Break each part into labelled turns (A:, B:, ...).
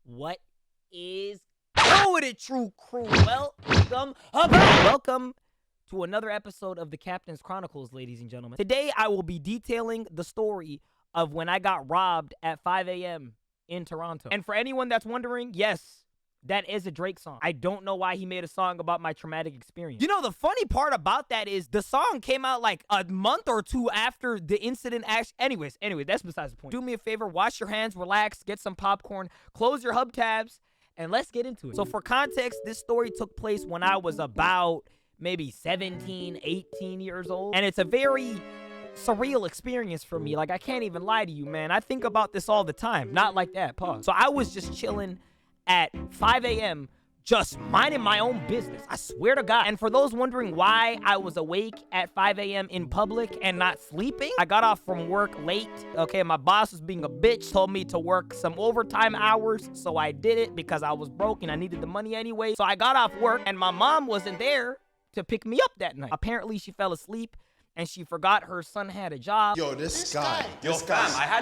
A: What is going with it, True Crew? Welcome to another episode of the Captain's Chronicles, ladies and gentlemen. Today, I will be detailing the story of when I got robbed at 5 a.m. in Toronto. And for anyone that's wondering, yes, that is a Drake song. I don't know why he made a song about my traumatic experience. You know, the funny part about that is the song came out like a month or two after the incident. Anyways, that's besides the point. Do me a favor, wash your hands, relax, get some popcorn, close your hub tabs, and let's get into it. So for context, this story took place when I was about maybe 17, 18 years old. And it's a very surreal experience for me. Like, I can't even lie to you, man. I think about this all the time. Not like that, pause. So I was just chilling at 5 a.m. just minding my own business. I swear to God. And for those wondering why I was awake at 5 a.m. in public and not sleeping, I got off from work late. Okay, my boss was being a bitch, told me to work some overtime hours, so I did it because I was broke and I needed the money anyway. So I got off work and my mom wasn't there to pick me up that night. Apparently, she fell asleep and she forgot her son had a job.
B: Yo, this guy.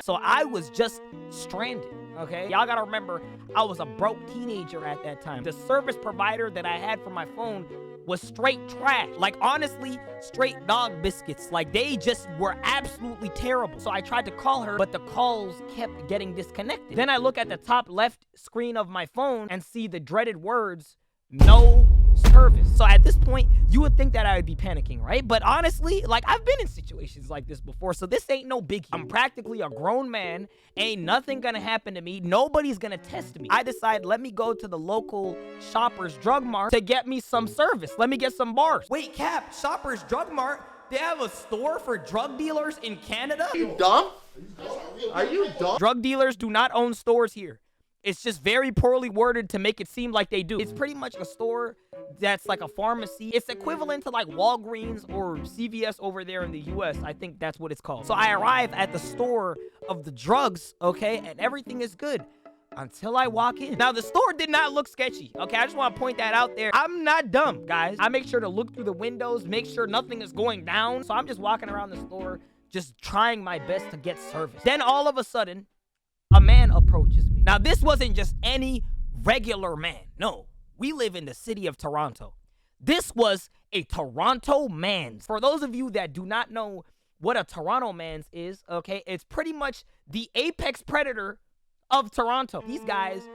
A: So I was just stranded, okay? Y'all gotta remember, I was a broke teenager at that time. The service provider that I had for my phone was straight trash. Like, honestly, straight dog biscuits. Like, they just were absolutely terrible. So I tried to call her, but the calls kept getting disconnected. Then I look at the top left screen of my phone and see the dreaded words, "No service." So at this point, you would think that I would be panicking, right? But honestly, like, I've been in situations like this before, so this ain't no biggie. I'm practically a grown man. Ain't nothing gonna happen to me. Nobody's gonna test me. I decide, let me go to the local Shoppers Drug Mart to get me some service. Let me get some bars. Wait, Cap, Shoppers Drug Mart? They have a store for drug dealers in Canada?
B: Are you dumb? Are you dumb?
A: Drug dealers do not own stores here. It's just very poorly worded to make it seem like they do. It's pretty much a store that's like a pharmacy. It's equivalent to like Walgreens or CVS over there in the US. I think that's what it's called. So I arrive at the store of the drugs, okay, and everything is good until I walk in. Now, the store did not look sketchy, okay? I just want to point that out there. I'm not dumb, guys. I make sure to look through the windows, make sure nothing is going down. So I'm just walking around the store, just trying my best to get service. Then all of a sudden, a man approaches me. Now, this wasn't just any regular man. No, we live in the city of Toronto. This was a Toronto Mans. For those of you that do not know what a Toronto Mans is, okay, it's pretty much the apex predator of Toronto. These guys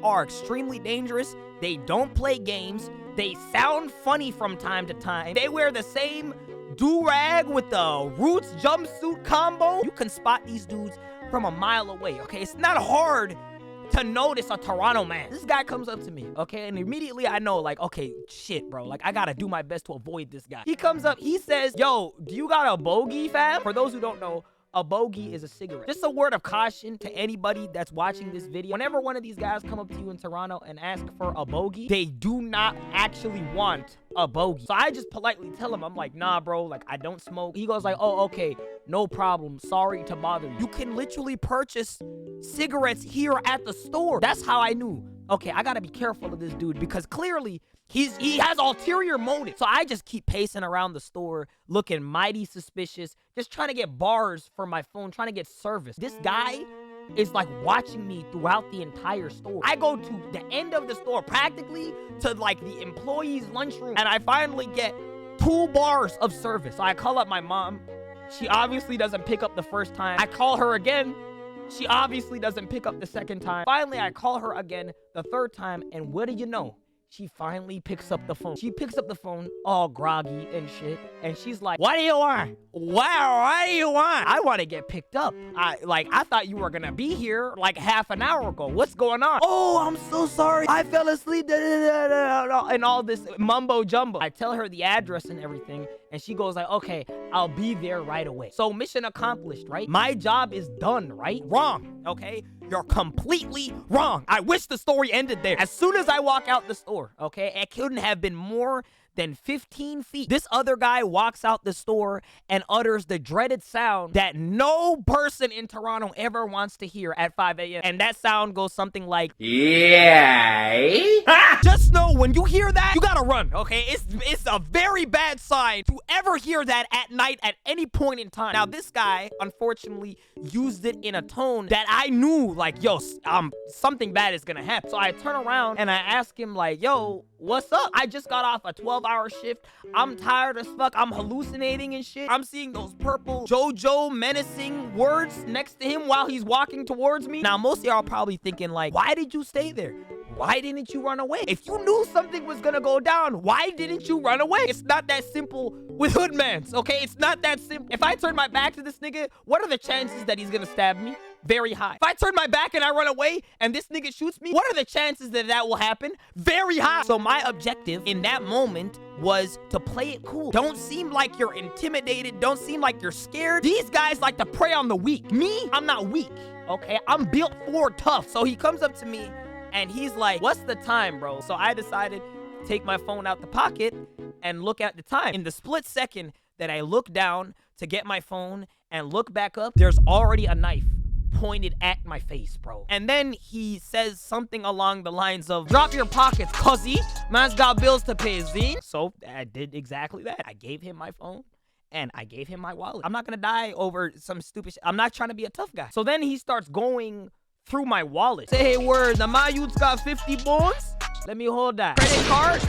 A: are extremely dangerous. They don't play games. They sound funny from time to time. They wear the same do-rag with the Roots jumpsuit combo. You can spot these dudes from a mile away, okay? It's not hard to notice a Toronto man. This guy comes up to me, okay? And immediately I know, like, okay, shit, bro. Like, I gotta do my best to avoid this guy. He comes up, he says, "Yo, do you got a bogey, fam?" For those who don't know, a bogey is a cigarette. Just a word of caution to anybody that's watching this video. Whenever one of these guys come up to you in Toronto and ask for a bogey, they do not actually want a bogey. So I just politely tell him, I'm like, "Nah, bro, like, I don't smoke." He goes like, "Oh, okay, no problem. Sorry to bother you." You can literally purchase cigarettes here at the store. That's how I knew, okay, I gotta be careful of this dude because clearly he has ulterior motives. So I just keep pacing around the store, looking mighty suspicious, just trying to get bars for my phone, trying to get service. This guy is like watching me throughout the entire store. I go to the end of the store, practically to like the employees' lunchroom, and I finally get 2 bars of service. So I call up my mom. She obviously doesn't pick up the first time. I call her again. She obviously doesn't pick up the second time. Finally, I call her again the third time, and what do you know? She finally picks up the phone. She picks up the phone all groggy and shit. And she's like, "What do you want? What do you want? I want to get picked up. I thought you were going to be here like half an hour ago. What's going on?" "Oh, I'm so sorry. I fell asleep." And all this mumbo jumbo. I tell her the address and everything. And she goes like, "Okay, I'll be there right away." So mission accomplished, right? My job is done, right? Wrong, okay? You're completely wrong. I wish the story ended there. As soon as I walk out the store, okay, it couldn't have been more than 15 feet. This other guy walks out the store and utters the dreaded sound that no person in Toronto ever wants to hear at 5 a.m. And that sound goes something like, yeah. Just know when you hear that, you gotta run, okay? It's a very bad sign to ever hear that at night at any point in time. Now, this guy, unfortunately, used it in a tone that I knew, like, yo, something bad is gonna happen. So I turn around and I ask him, like, yo, what's up? I just got off a 12-hour shift. I'm tired as fuck. I'm hallucinating and shit. I'm seeing those purple JoJo menacing words next to him while he's walking towards me. Now, most of y'all probably thinking, like, why did you stay there? Why didn't you run away? If you knew something was gonna go down, why didn't you run away? It's not that simple with hoodmans, okay? It's not that simple. If I turn my back to this nigga, what are the chances that he's gonna stab me? Very high. If I turn my back and I run away and this nigga shoots me, what are the chances that that will happen? Very high. So my objective in that moment was to play it cool. Don't seem like you're intimidated. Don't seem like you're scared. These guys like to prey on the weak. Me, I'm not weak, okay? I'm built for tough. So he comes up to me and he's like, what's the time, bro? So I decided to take my phone out the pocket and look at the time. In the split second that I look down to get my phone and look back up, there's already a knife pointed at my face, bro. And then he says something along the lines of, drop your pockets, cuzzy. Man's got bills to pay, Z. So I did exactly that. I gave him my phone and I gave him my wallet. I'm not gonna die over some stupid shit. I'm not trying to be a tough guy. So then he starts going through my wallet. Say, hey, word, the my youth's got 50 bones. Let me hold that. Credit card,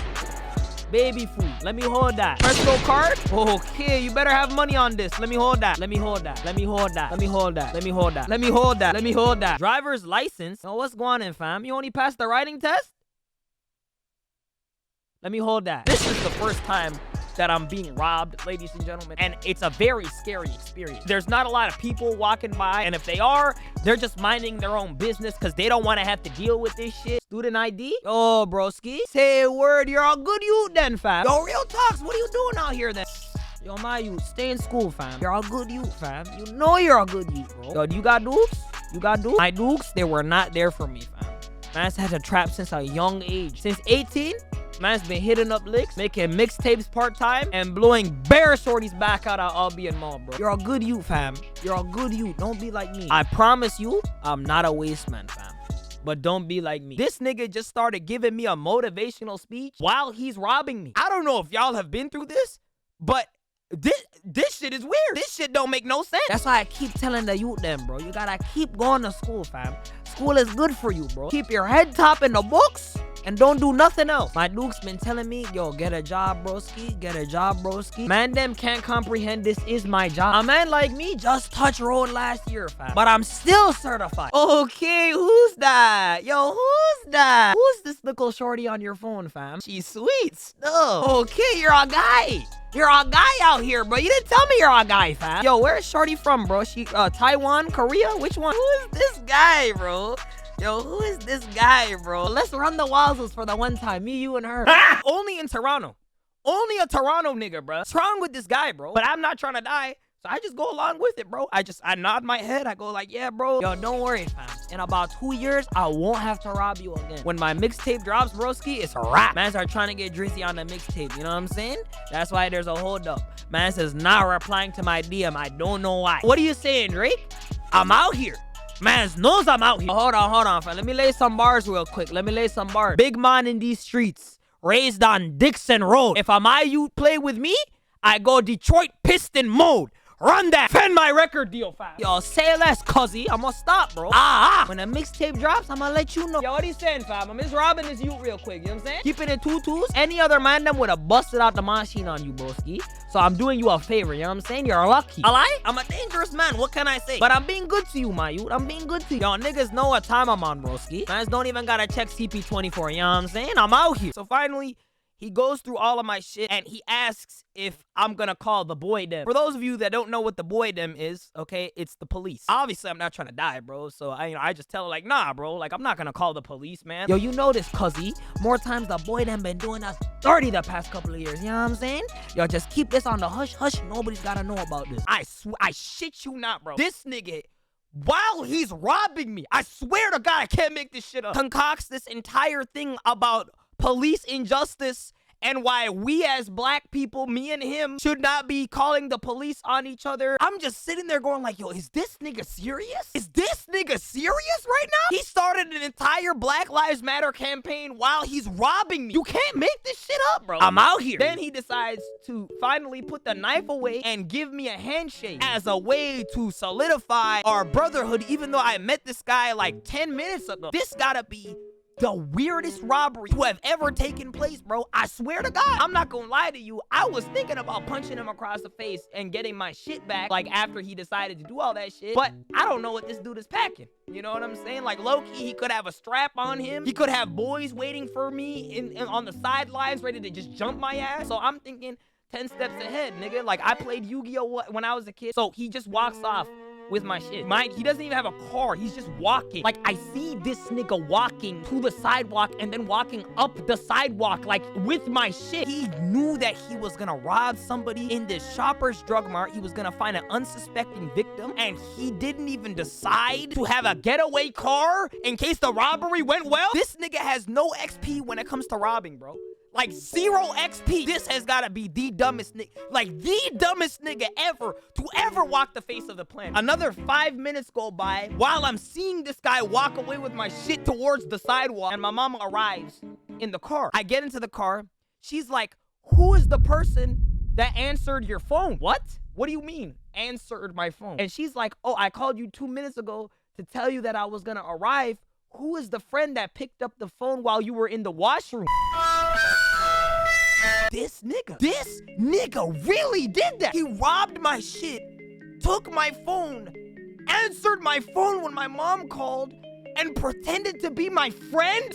A: baby food. Let me hold that. Presto card. Okay, you better have money on this. Let me hold that. Let me hold that. Let me hold that. Let me hold that. Let me hold that. Let me hold that. Let me hold that. Driver's license. Oh, what's going on, fam? You only passed the writing test? Let me hold that. This is the first time that I'm being robbed, ladies and gentlemen, and it's a very scary experience. There's not a lot of people walking by, and if they are, they're just minding their own business because they don't want to have to deal with this shit. Student ID? Oh, broski. Say a word, you're all good youth then, fam. Yo, real talks, what are you doing out here then? Yo, my youth, stay in school, fam. You're all good youth, fam. You know you're all good youth, bro. Yo, you got dukes? You got dukes? My dukes, they were not there for me, fam. Man's had to trap since a young age. Since 18, man's been hitting up licks, making mixtapes part-time, and blowing bare shorties back out of Albion Mall, bro. You're a good youth, fam. You're a good youth. Don't be like me. I promise you, I'm not a waste man, fam. But don't be like me. This nigga just started giving me a motivational speech while he's robbing me. I don't know if y'all have been through this, but this shit is weird. This shit don't make no sense. That's why I keep telling the youth them, bro. You gotta keep going to school, fam. School is good for you, bro. Keep your head top in the books and don't do nothing else. My Duke's been telling me, yo, get a job, broski. Get a job, broski. Man, them can't comprehend this is my job. A man like me just touched road last year, fam. But I'm still certified. Okay, who's that? Yo, who's that? Who's this little shorty on your phone, fam? She's sweet stuff. Okay, you're a guy. You're a guy out here, bro. You didn't tell me you're a guy, fam. Yo, where's shorty from, bro? She, Taiwan, Korea? Which one? Who is this guy, bro? Yo, who is this guy, bro? Let's run the wowzers for the one time. Me, you, and her. Only in Toronto. Only a Toronto nigga, bro. What's wrong with this guy, bro? But I'm not trying to die, so I just go along with it, bro. I nod my head. I go like, yeah, bro. Yo, don't worry, fam. In about 2 years, I won't have to rob you again. When my mixtape drops, broski, it's a wrap. Mans are trying to get Drizzy on the mixtape. You know what I'm saying? That's why there's a hold up. Man says not replying to my DM. I don't know why. What are you saying, Drake? I'm out here. Mans knows I'm out here. Hold on, fam. Let me lay some bars real quick. Let me lay some bars. Big man in these streets. Raised on Dixon Road. If my youth play with me, I go Detroit Piston mode. Run that. Fend my record deal, fam. Yo, say less, cuzzy. I'ma stop, bro. When a mixtape drops, I'ma let you know. Yo, what he saying, fam? I'm just robbing this youth real quick. You know what I'm saying? Keeping it 2-2s. Any other man them would have busted out the machine on you, broski. So I'm doing you a favor. You know what I'm saying? You're lucky. Alright? I'm a dangerous man. What can I say? But I'm being good to you, my youth. I'm being good to you. Yo, niggas know what time I'm on, broski. Mans don't even gotta check CP24. You know what I'm saying? I'm out here. So finally, he goes through all of my shit and he asks if I'm gonna call the boy dem. For those of you that don't know what the boy dem is, okay, it's the police. Obviously, I'm not trying to die, bro. So I just tell her like, nah, bro, like I'm not gonna call the police, man. Yo, you know this, cuzzy. More times the boy dem been doing us dirty the past couple of years. You know what I'm saying? Yo, just keep this on the hush hush. Nobody's gotta know about this. I shit you not, bro. This nigga, while he's robbing me, I swear to God, I can't make this shit up, concocts this entire thing about police injustice and why we as black people, me and him, should not be calling the police on each other. I'm just sitting there going like, yo, is this nigga serious? Is this nigga serious right now? He started an entire Black Lives Matter campaign while he's robbing me. You can't make this shit up, bro. I'm out here. Then he decides to finally put the knife away and give me a handshake as a way to solidify our brotherhood, even though I met this guy like 10 minutes ago. This gotta be the weirdest robbery to have ever taken place, bro. I swear to God. I'm not gonna lie to you. I was thinking about punching him across the face and getting my shit back, like, after he decided to do all that shit. But I don't know what this dude is packing. You know what I'm saying? Like, low-key, he could have a strap on him. He could have boys waiting for me on the sidelines, ready to just jump my ass. So I'm thinking 10 steps ahead, nigga. Like, I played Yu-Gi-Oh! When I was a kid. So he just walks off with my shit. He doesn't even have a car. He's just walking. Like, I see this nigga walking to the sidewalk and then walking up the sidewalk, like, with my shit. He knew that he was gonna rob somebody in this Shoppers Drug Mart. He was gonna find an unsuspecting victim, and he didn't even decide to have a getaway car in case the robbery went well. This nigga has no XP when it comes to robbing, bro. Like, 0 XP. This has gotta be the dumbest nigga, like, the dumbest nigga ever to ever walk the face of the planet. Another 5 minutes go by while I'm seeing this guy walk away with my shit towards the sidewalk, and my mama arrives in the car. I get into the car. She's like, who is the person that answered your phone? What? What do you mean, answered my phone? And she's like, oh, I called you 2 minutes ago to tell you that I was gonna arrive. Who is the friend that picked up the phone while you were in the washroom? This nigga really did that. He robbed my shit, took my phone, answered my phone when my mom called, and pretended to be my friend?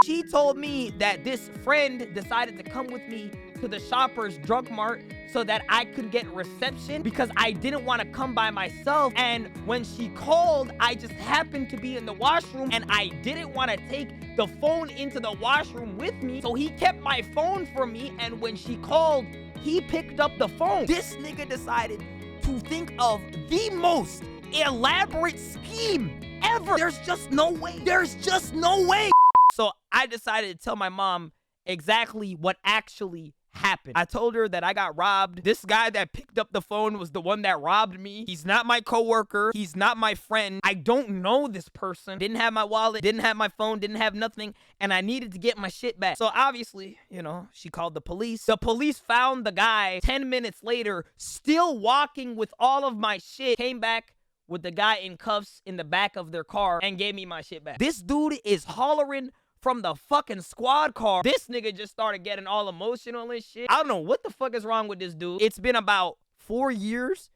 A: She told me that this friend decided to come with me to the Shoppers Drug Mart so that I could get reception because I didn't want to come by myself. And when she called, I just happened to be in the washroom and I didn't want to take the phone into the washroom with me. So he kept my phone from me, and when she called, he picked up the phone. This nigga decided to think of the most elaborate scheme ever. There's just no way. There's just no way. So I decided to tell my mom exactly what actually happened. I told her that I got robbed. This guy that picked up the phone was the one that robbed me. He's not my coworker. He's not my friend. I don't know this person. Didn't have my wallet, didn't have my phone, didn't have nothing, and I needed to get my shit back. So obviously, you know, she called the police. The police found the guy 10 minutes later, still walking with all of my shit, came back with the guy in cuffs in the back of their car and gave me my shit back. This dude is hollering from the fucking squad car. This nigga just started getting all emotional and shit. I don't know what the fuck is wrong with this dude. It's been about 4 years,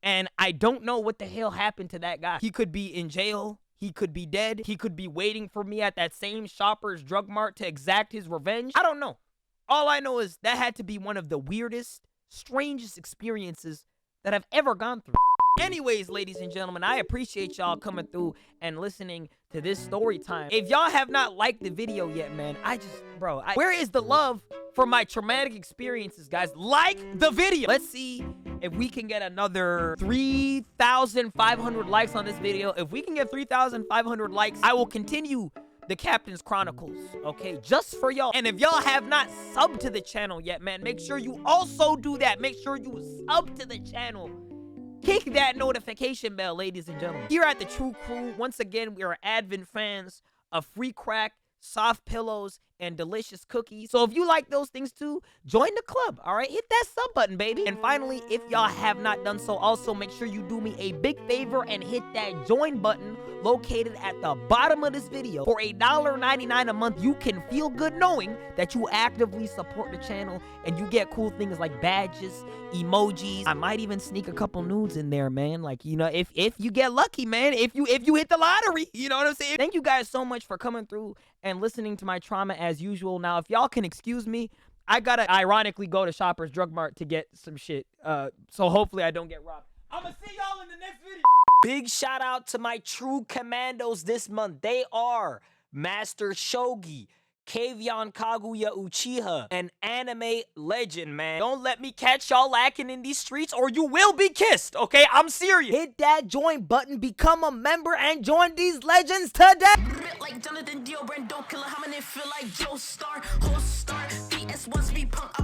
A: and I don't know what the hell happened to that guy. He could be in jail. He could be dead. He could be waiting for me at that same Shoppers Drug Mart to exact his revenge. I don't know. All I know is that had to be one of the weirdest, strangest experiences that I've ever gone through. Anyways, ladies and gentlemen, I appreciate y'all coming through and listening to this story time. If y'all have not liked the video yet, man, where is the love for my traumatic experiences, guys? Like the video. Let's see if we can get another 3,500 likes on this video. If we can get 3,500 likes, I will continue the Captain's Chronicles, okay? Just for y'all. And if y'all have not subbed to the channel yet, man, make sure you also do that. Make sure you sub to the channel. Kick that notification bell, ladies and gentlemen. Here at the True Crew, once again, we are avid fans of free crack, soft pillows, and delicious cookies. So if you like those things too, join the club, all right? Hit that sub button, baby. And finally, if y'all have not done so, also make sure you do me a big favor and hit that join button located at the bottom of this video. For $1.99 a month, you can feel good knowing that you actively support the channel and you get cool things like badges, emojis. I might even sneak a couple nudes in there, man. Like, you know, if you get lucky, man, if you hit the lottery, you know what I'm saying? Thank you guys so much for coming through and listening to my trauma as usual. Now, if y'all can excuse me, I gotta ironically go to Shoppers Drug Mart to get some shit. So hopefully I don't get robbed. I'ma see y'all in the next video. Big shout out to my true commandos this month. They are Master Shogi, Kavion Kaguya Uchiha, an anime legend, man. Don't let me catch y'all lacking in these streets or you will be kissed, okay? I'm serious. Hit that join button, become a member, and join these legends today.
C: Like Jonathan Dio, Brand, don't kill her. How many feel like Joe Star, host star, Wants to be punk.